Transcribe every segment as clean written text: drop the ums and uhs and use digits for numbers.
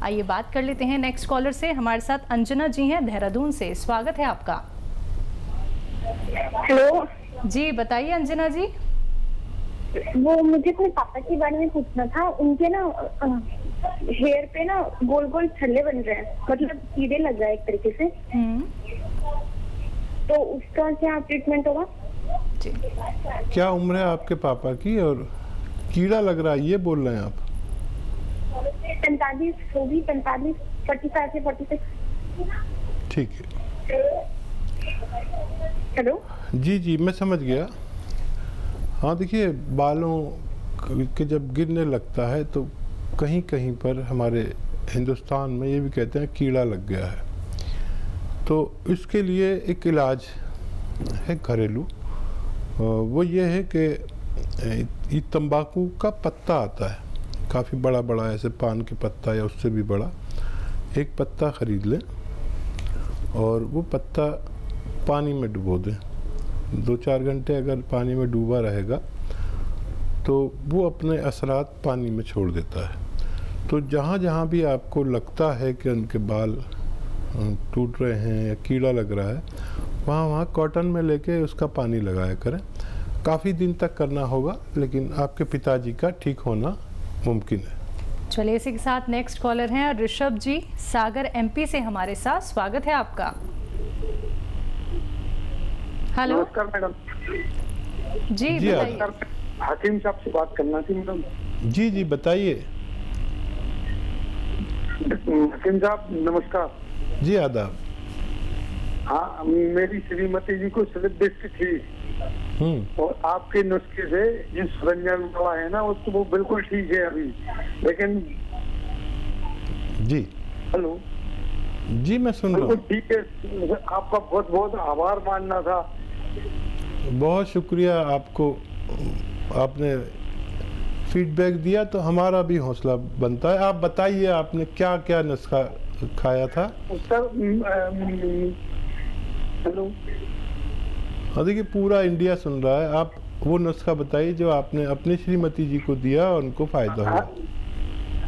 आइए बात कर लेते हैं नेक्स्ट कॉलर से। हमारे साथ अंजना जी हैं देहरादून से, स्वागत है आपका। हेलो जी बताइए अंजना जी। वो मुझे अपने पापा के बारे में पूछना था। उनके ना हेयर पे ना गोल गोल छल्ले बन रहे हैं, मतलब कीड़े लग रहा है एक तरीके से। तो उसका क्या ट्रीटमेंट होगा? जी। क्या उम्र है आपके पापा की और कीड़ा लग रहा है ये बोल रहे हैं आप? 45 होगी, 45, 45 से 46। ठीक है। हेलो जी जी मैं समझ गया। हाँ देखिए, बालों के जब गिरने लगता है तो कहीं कहीं पर हमारे हिंदुस्तान में ये भी कहते हैं कीड़ा लग गया है। तो इसके लिए एक इलाज है घरेलू, वो ये है कि ये तंबाकू का पत्ता आता है, काफ़ी बड़ा बड़ा, ऐसे पान के पत्ता या उससे भी बड़ा। एक पत्ता ख़रीद लें और वो पत्ता पानी में डुबो दें। 2-4 घंटे अगर पानी में डूबा रहेगा तो वो अपने असरात पानी में छोड़ देता है। तो जहाँ जहाँ भी आपको लगता है कि उनके बाल टूट रहे हैं या कीड़ा लग रहा है, वहाँ वहाँ कॉटन में लेके उसका पानी लगाया करें। काफ़ी दिन तक करना होगा, लेकिन आपके पिताजी का ठीक होना मुमकिन है। चलिए इसी के साथ नेक्स्ट कॉलर हैं ऋषभ जी, सागर एमपी से हमारे साथ, स्वागत है आपका। हेलो नमस्कार मैडम। जी जी बताइए। हकीम साहब से बात करना थी मैडम। जी जी बताइए। हकीम साहब नमस्कार। जी आदाब। हाँ, मेरी श्रीमती जी को स्लिप डिस्क थी और आपके नुस्खे से जो सरंजाम दवा है ना उसको वो बिल्कुल ठीक है अभी, लेकिन जी हेलो जी मैं सुन रहा बिल्कुल हूँ। ठीक है। आपका बहुत बहुत आभार मानना था। बहुत शुक्रिया आपको, आपने फीडबैक दिया तो हमारा भी हौसला बनता है। आप बताइए आपने क्या क्या नुस्खा खाया था? सर हेलो, हाँ देखिए पूरा इंडिया सुन रहा है। आप वो नुस्खा बताइए जो आपने अपनी श्रीमती जी को दिया और उनको फायदा हुआ।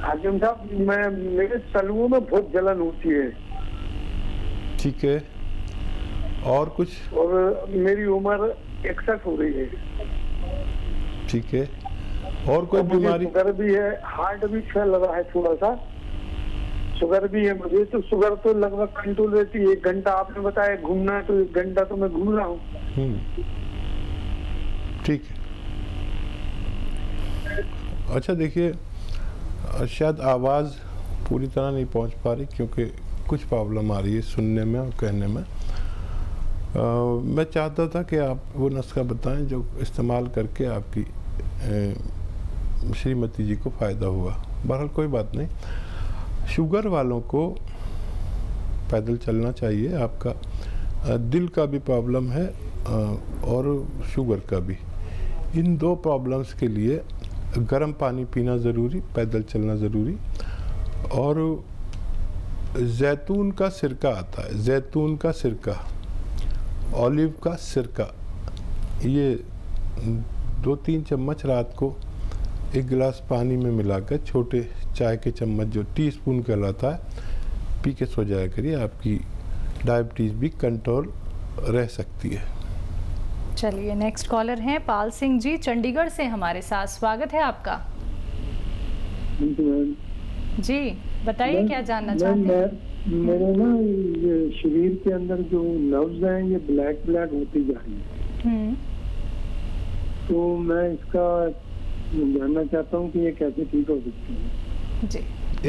हाकिम साहब मेरे तलुओं में बहुत जलन होती है। ठीक है, और कुछ? और मेरी उम्र 61 हो रही है। ठीक है, और कोई बीमारी? शुगर भी है, हार्ट भी फैल रहा है थोड़ा सा, शुगर भी है मुझे। तो शुगर तो लगभग कंट्रोल रहती है। 1 घंटा आपने बताया घूमना है तो 1 घंटा तो मैं घूम रहा हूँ। ठीक है। अच्छा देखिए, शायद आवाज़ पूरी तरह नहीं पहुंच पा रही क्योंकि कुछ प्रॉब्लम आ रही है सुनने में और कहने में। मैं चाहता था कि आप वो नुस्खा बताएं जो इस्तेमाल करके आपकी श्रीमती जी को फ़ायदा हुआ। बहरहाल कोई बात नहीं। शुगर वालों को पैदल चलना चाहिए। आपका दिल का भी प्रॉब्लम है और शुगर का भी। इन 2 प्रॉब्लम्स के लिए गर्म पानी पीना ज़रूरी, पैदल चलना ज़रूरी। और जैतून का सिरका आता है, जैतून का सिरका, ऑलिव का सिरका, ये 2-3 चम्मच रात को 1 गिलास पानी में मिलाकर, छोटे चाय के चम्मच जो टीस्पून कहलाता है, पी के सो जाया करिए। आपकी डायबिटीज़ भी कंट्रोल रह सकती है। चलिए नेक्स्ट कॉलर हैं पाल सिंह जी, चंडीगढ़ से हमारे साथ, स्वागत है आपका। जी बताइए क्या जानना चाहते हैं? मेरे ना ये शरीर के अंदर जो नर्व्स हैं ये ब्लैक ब्लैक होती जा रही है। तो मैं इसका जानना चाहता हूँ कि ये कैसे ठीक हो सकती है। जी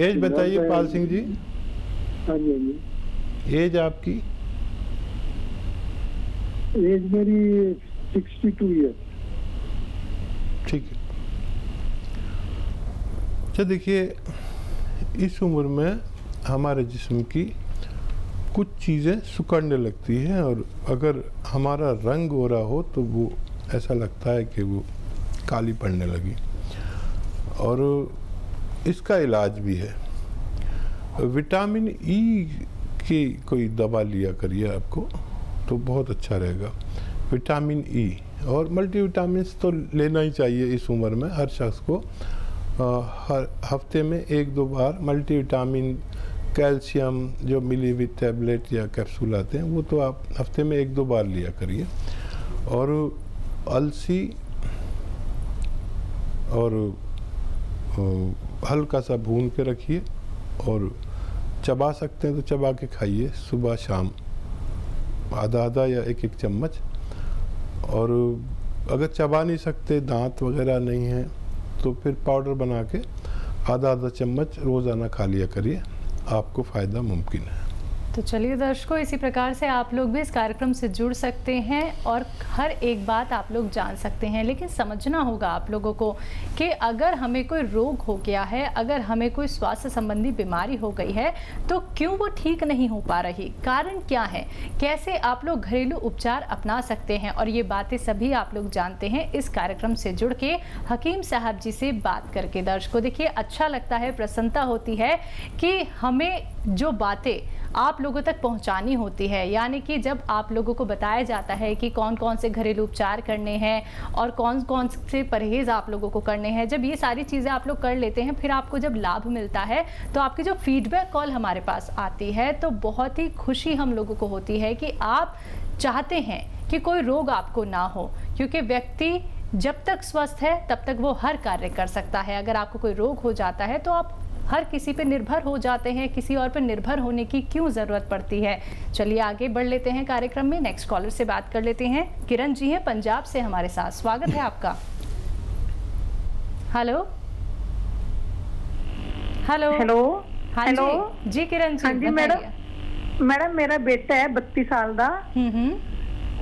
एज बताइए पाल सिंह जी। हाँ जी, हाँ जी। एज आपकी? एज मेरी 62 ईयर। ठीक है। अच्छा देखिए, इस उम्र में हमारे जिस्म की कुछ चीज़ें सिकुड़ने लगती हैं और अगर हमारा रंग हो रहा हो तो वो ऐसा लगता है कि वो काली पड़ने लगी। और इसका इलाज भी है। विटामिन ई की कोई दवा लिया करिए आपको तो बहुत अच्छा रहेगा। विटामिन ई और मल्टीविटामिन्स तो लेना ही चाहिए इस उम्र में हर शख्स को। हर हफ्ते में 1-2 बार मल्टीविटामिन, कैल्शियम जो मिली हुई टैबलेट या कैप्सूल आते हैं वो तो आप हफ्ते में 1-2 बार लिया करिए। और अलसी और हल्का सा भून के रखिए और चबा सकते हैं तो चबा के खाइए सुबह शाम, आधा या एक चम्मच। और अगर चबा नहीं सकते, दांत वगैरह नहीं है, तो फिर पाउडर बना के आधा चम्मच रोज़ाना खा लिया करिए, आपको फ़ायदा मुमकिन है। तो चलिए दर्शकों, इसी प्रकार से आप लोग भी इस कार्यक्रम से जुड़ सकते हैं और हर एक बात आप लोग जान सकते हैं। लेकिन समझना होगा आप लोगों को कि अगर हमें कोई रोग हो गया है, अगर हमें कोई स्वास्थ्य संबंधी बीमारी हो गई है, तो क्यों वो ठीक नहीं हो पा रही, कारण क्या है, कैसे आप लोग घरेलू उपचार अपना सकते हैं, और ये बातें सभी आप लोग जानते हैं इस कार्यक्रम से जुड़ के हकीम साहब जी से बात करके। दर्शकों देखिए, अच्छा लगता है, प्रसन्नता होती है कि हमें जो बातें आप लोगों तक पहुंचानी होती है, यानी कि जब आप लोगों को बताया जाता है कि कौन कौन से घरेलू उपचार करने हैं और कौन कौन से परहेज़ आप लोगों को करने हैं, जब ये सारी चीज़ें आप लोग कर लेते हैं, फिर आपको जब लाभ मिलता है तो आपकी जो फीडबैक कॉल हमारे पास आती है तो बहुत ही खुशी हम लोगों को होती है कि आप चाहते हैं कि कोई रोग आपको ना हो, क्योंकि व्यक्ति जब तक स्वस्थ है तब तक वो हर कार्य कर सकता है। अगर आपको कोई रोग हो जाता है तो आप हर किसी पे निर्भर हो जाते हैं, किसी और पे निर्भर होने की क्यों ज़रूरत पड़ती है। चलिए आगे बढ़ लेते हैं कार्यक्रम में, नेक्स्ट कॉलर से बात कर लेते हैं। किरण जी हैं पंजाब से हमारे साथ, स्वागत है आपका। Hello hello hello. हाँ हेलो जी किरण जी। हाँ जी मैडम मेरा बेटा है 32 साल का।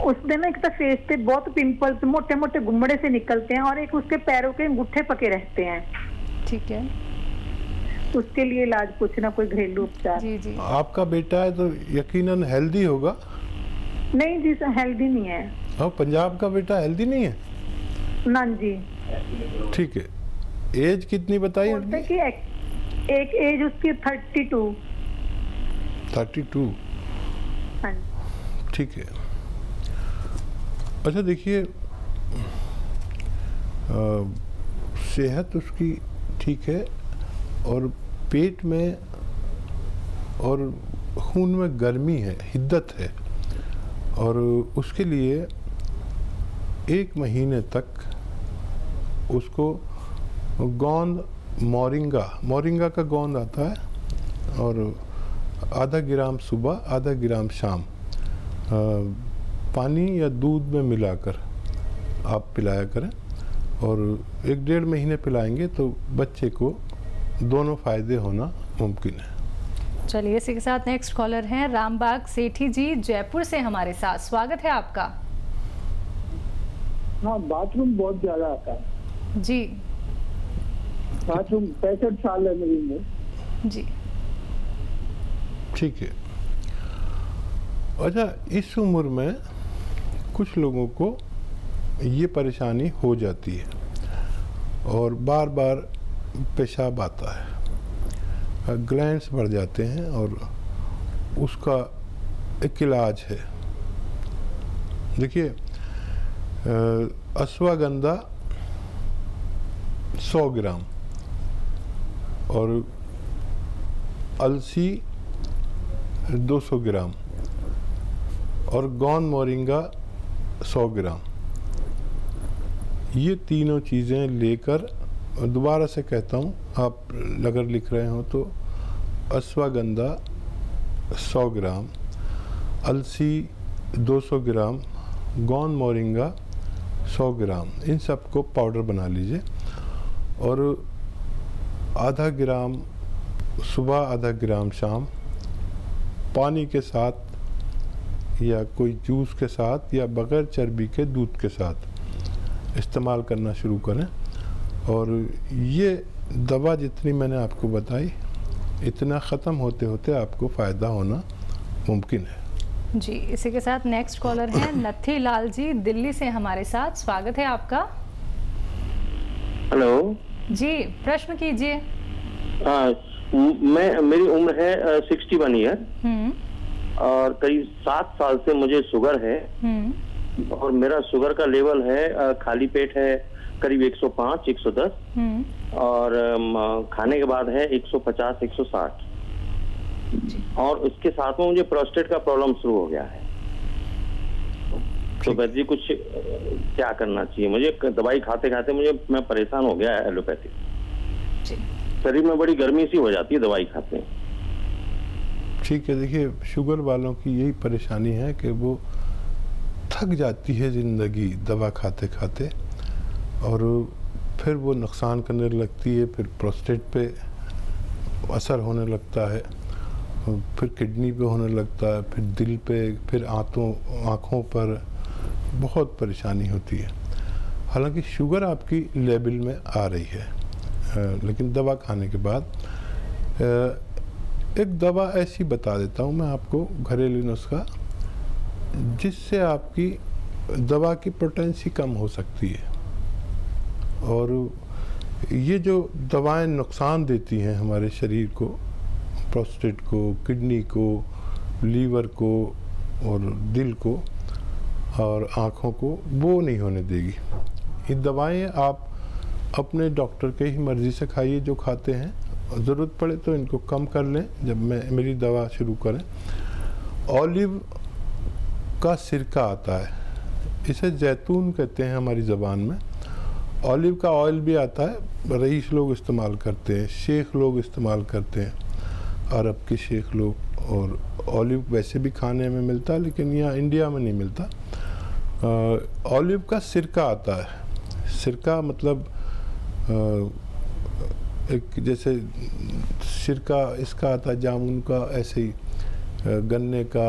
उसने ना एक तो फेस पे बहुत पिंपल्स, मोटे मोटे गुम्मड़े से निकलते हैं और एक उसके पैरों के अंगूठे पके रहते हैं। ठीक है, उसके लिए इलाज पूछना, कोई घरेलू उपचार। जी जी। आपका बेटा है तो यकीनन हेल्दी होगा। नहीं जी सर, हेल्दी नहीं है। हाँ, पंजाब का बेटा हेल्दी नहीं है। ना जी। ठीक है, एज कितनी बताइए? बोलते कि एक एज उसकी 32। 32। हाँ। ठीक है। अच्छा देखिए, सेहत उसकी ठीक है और पेट में और खून में गर्मी है, हिद्दत है, और उसके लिए 1 महीने तक उसको गोंद मोरिंगा का गोंद आता है और आधा ग्राम सुबह, आधा ग्राम शाम पानी या दूध में मिलाकर आप पिलाया करें, और 1-1.5 महीने पिलाएंगे तो बच्चे को दोनों फायदे होना मुमकिन है। चलिए इसी के साथ नेक्स्ट कॉलर हैं रामबाग सेठी जी जयपुर से हमारे साथ, स्वागत है आपका। हाँ, बाथरूम बहुत ज्यादा आता है जी। बाथरूम 65 साल है मेरी उम्र। जी ठीक है। अच्छा, इस उम्र में कुछ लोगों को ये परेशानी हो जाती है और बार बार पेशाब आता है, ग्लैंड्स बढ़ जाते हैं, और उसका एक इलाज है। देखिए, अश्वगंधा 100 ग्राम और अलसी 200 ग्राम और गोंद मोरिंगा 100 ग्राम, ये तीनों चीज़ें लेकर, दोबारा से कहता हूँ, आप अगर लिख रहे हो तो अश्वगंधा 100 ग्राम, अलसी 200 ग्राम, गोंद मोरिंगा 100 ग्राम, इन सबको पाउडर बना लीजिए और आधा ग्राम सुबह, आधा ग्राम शाम पानी के साथ या कोई जूस के साथ या बगैर चर्बी के दूध के साथ इस्तेमाल करना शुरू करें। और ये दवा जितनी मैंने आपको बताई, इतना ख़त्म होते होते आपको फ़ायदा होना मुमकिन है। जी, इसी के साथ नेक्स्ट कॉलर हैं नथी लाल जी दिल्ली से हमारे साथ, स्वागत है आपका। हेलो जी, प्रश्न कीजिए। मेरी उम्र है 61 ईयर और करीब 7 साल से मुझे शुगर है और मेरा शुगर का लेवल है, खाली पेट है करीब 105, 110 और खाने के बाद है 150, 160 और उसके साथ में मुझे प्रोस्टेट का प्रॉब्लम शुरू हो गया है। तो वैद्य जी कुछ क्या करना चाहिए मुझे? दवाई खाते खाते मैं परेशान हो गया है एलोपैथी। शरीर में बड़ी गर्मी सी हो जाती है दवाई खाते हैं। ठीक है, देखिए शुगर वालों की यही परेशानी है कि वो थक जाती है ज़िंदगी दवा खाते खाते और फिर वो नुकसान करने लगती है, फिर प्रोस्टेट पे असर होने लगता है, फिर किडनी पे होने लगता है, फिर दिल पे, फिर आँखों पर बहुत परेशानी होती है। हालांकि शुगर आपकी लेवल में आ रही है, लेकिन दवा खाने के बाद एक दवा ऐसी बता देता हूँ मैं आपको, घरेलू नुस्खा, जिससे आपकी दवा की पोटेंसी कम हो सकती है। और ये जो दवाएं नुकसान देती हैं हमारे शरीर को, प्रोस्टेट को, किडनी को, लीवर को और दिल को और आँखों को, वो नहीं होने देगी। ये दवाएं आप अपने डॉक्टर के ही मर्ज़ी से खाइए जो खाते हैं, ज़रूरत पड़े तो इनको कम कर लें जब मेरी दवा शुरू करें। ऑलिव का सिरका आता है, इसे जैतून कहते हैं हमारी ज़बान में। ऑलिव का ऑयल भी आता है, रईस लोग इस्तेमाल करते हैं, शेख लोग इस्तेमाल करते हैं, अरब के शेख लोग। और ऑलिव वैसे भी खाने में मिलता है लेकिन यहाँ इंडिया में नहीं मिलता। ऑलिव का सिरका आता है। सिरका मतलब एक जैसे सिरका इसका आता है जामुन का, ऐसे ही गन्ने का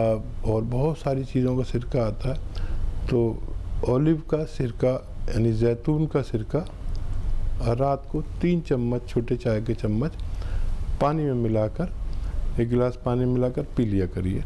और बहुत सारी चीज़ों का सिरका आता है। तो ऑलिव का सिरका यानी जैतून का सिरका रात को 3 चम्मच, छोटे चाय के चम्मच पानी में मिलाकर, 1 गिलास पानी में मिलाकर पी लिया करिए।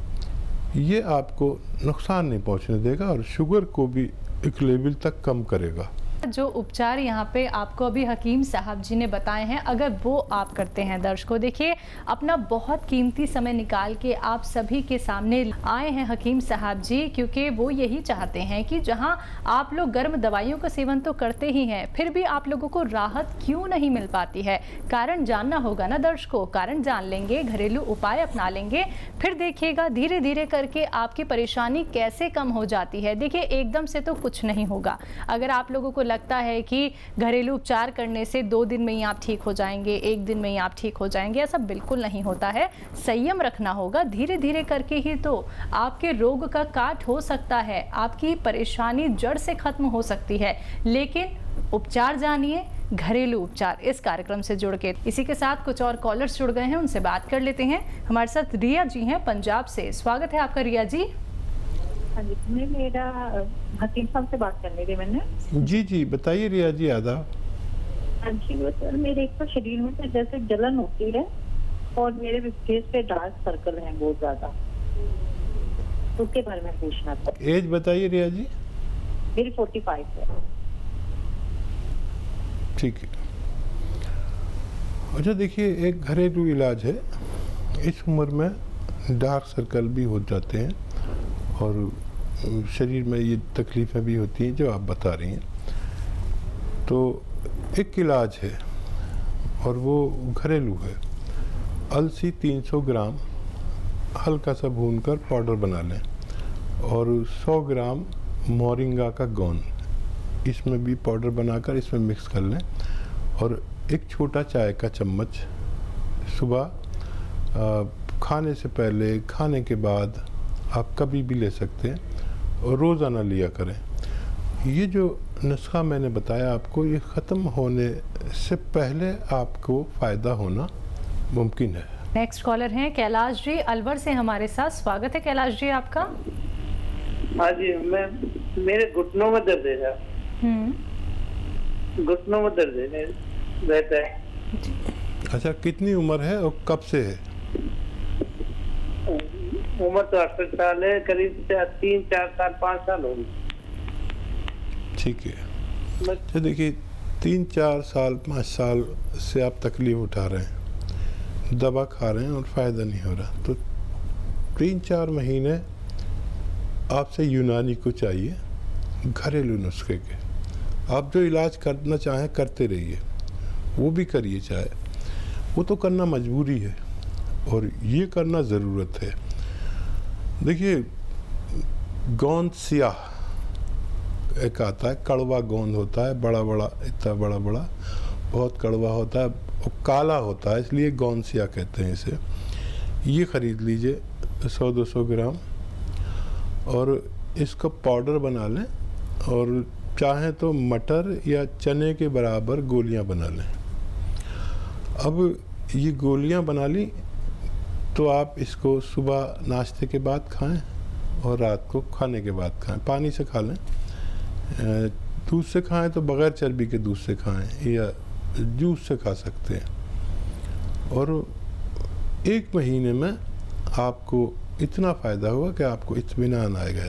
ये आपको नुकसान नहीं पहुंचने देगा और शुगर को भी एक लेवल तक कम करेगा। जो उपचार यहाँ पे आपको अभी हकीम साहब जी ने बताए हैं, अगर वो आप करते हैं दर्शकों, देखिए अपना बहुत कीमती समय निकाल के आप सभी के सामने आए हैं हकीम साहब जी, क्योंकि वो यही चाहते हैं कि जहाँ आप लोग गर्म दवाइयों का सेवन तो करते ही हैं, फिर भी आप लोगों को राहत क्यों नहीं मिल पाती है। कारण जानना होगा ना दर्शकों, कारण जान लेंगे, घरेलू उपाय अपना लेंगे, फिर देखिएगा धीरे धीरे करके आपकी परेशानी कैसे कम हो जाती है। देखिए एकदम से तो कुछ नहीं होगा। अगर आप लोगों को लगता है कि घरेलू उपचार करने से 2 दिन में ही आप ठीक हो जाएंगे, 1 दिन में ही आप ठीक हो जाएंगे, ऐसा बिल्कुल नहीं होता है। संयम रखना होगा, धीरे धीरे करके ही तो आपके रोग का काट हो सकता है, आपकी परेशानी जड़ से खत्म हो सकती है। लेकिन उपचार जानिए, घरेलू उपचार, इस कार्यक्रम से जुड़ के। इसी के साथ कुछ और कॉलर्स जुड़ गए हैं, उनसे बात कर लेते हैं। हमारे साथ रिया जी हैं पंजाब से। स्वागत है आपका रिया जी। हाँ जी, मेरा हकीम साहब से बात करनी थी मैंने। जी जी बताइए रिया जी। आदाब। हाँ जी, वो सर मेरे एक तो शरीर में से जैसे जलन होती है और मेरे फेस पे डार्क सर्कल हैं बहुत ज्यादा, उसके बारे में पूछना था। एज बताइए रिया जी। मेरी 45 है। ठीक है। अच्छा देखिए, एक घरेलू इलाज है। इस उम्र में डार्क सर्कल भी हो जाते हैं और शरीर में ये तकलीफ़ें भी होती हैं जो आप बता रही हैं। तो एक इलाज है और वो घरेलू है। अलसी 300 ग्राम हल्का सा भूनकर पाउडर बना लें और 100 ग्राम मोरिंगा का गोंद इसमें भी पाउडर बनाकर इसमें मिक्स कर लें और एक छोटा चाय का चम्मच सुबह खाने से पहले, खाने के बाद आप कभी भी ले सकते हैं और रोज़ाना लिया करें। ये जो नुस्खा मैंने बताया आपको, ये ख़त्म होने से पहले आपको फ़ायदा होना मुमकिन है। नेक्स्ट कॉलर हैं कैलाश जी अलवर से हमारे साथ। स्वागत है कैलाश जी आपका। हाँ जी, मेरे घुटनों में दर्द है। घुटनों में दर्द रहता है। अच्छा, कितनी उम्र है और कब से है? उम्र तो 68 साल है, करीब 3, 4 साल, 5 साल होगी। ठीक है। तो देखिए 3, 4 साल, 5 साल से आप तकलीफ उठा रहे हैं, दवा खा रहे हैं और फ़ायदा नहीं हो रहा, तो 3-4 महीने आपसे यूनानी को चाहिए, घरेलू नुस्खे के, आप जो इलाज करना चाहें करते रहिए, वो भी करिए, चाहे वो तो करना मजबूरी है और ये करना ज़रूरत है। देखिए, गोंद सियाह एक आता है, कड़वा गोंद होता है, बड़ा बड़ा, इतना बड़ा बड़ा, बहुत कड़वा होता है और काला होता है, इसलिए गोंद सियाह कहते हैं इसे। ये ख़रीद लीजिए 100-200 ग्राम और इसका पाउडर बना लें और चाहें तो मटर या चने के बराबर गोलियां बना लें। अब ये गोलियां बना ली तो आप इसको सुबह नाश्ते के बाद खाएं और रात को खाने के बाद खाएं। पानी से खा लें, दूध से खाएं तो बग़ैर चर्बी के दूध से खाएं या जूस से खा सकते हैं। और 1 महीने में आपको इतना फ़ायदा होगा कि आपको इत्मीनान आएगा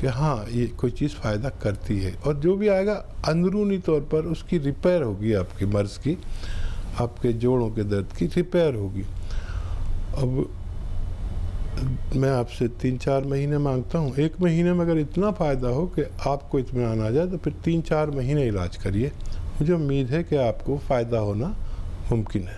कि हाँ, ये कोई चीज़ फ़ायदा करती है। और जो भी आएगा अंदरूनी तौर पर उसकी रिपेयर होगी, आपकी मर्ज़ की, आपके जोड़ों के दर्द की रिपेयर होगी। अब मैं आपसे 3-4 महीने मांगता हूँ। 1 महीने में अगर इतना फ़ायदा हो कि आपको इत्मीनान आ जाए तो फिर 3-4 महीने इलाज करिए। मुझे उम्मीद है कि आपको फ़ायदा होना मुमकिन है।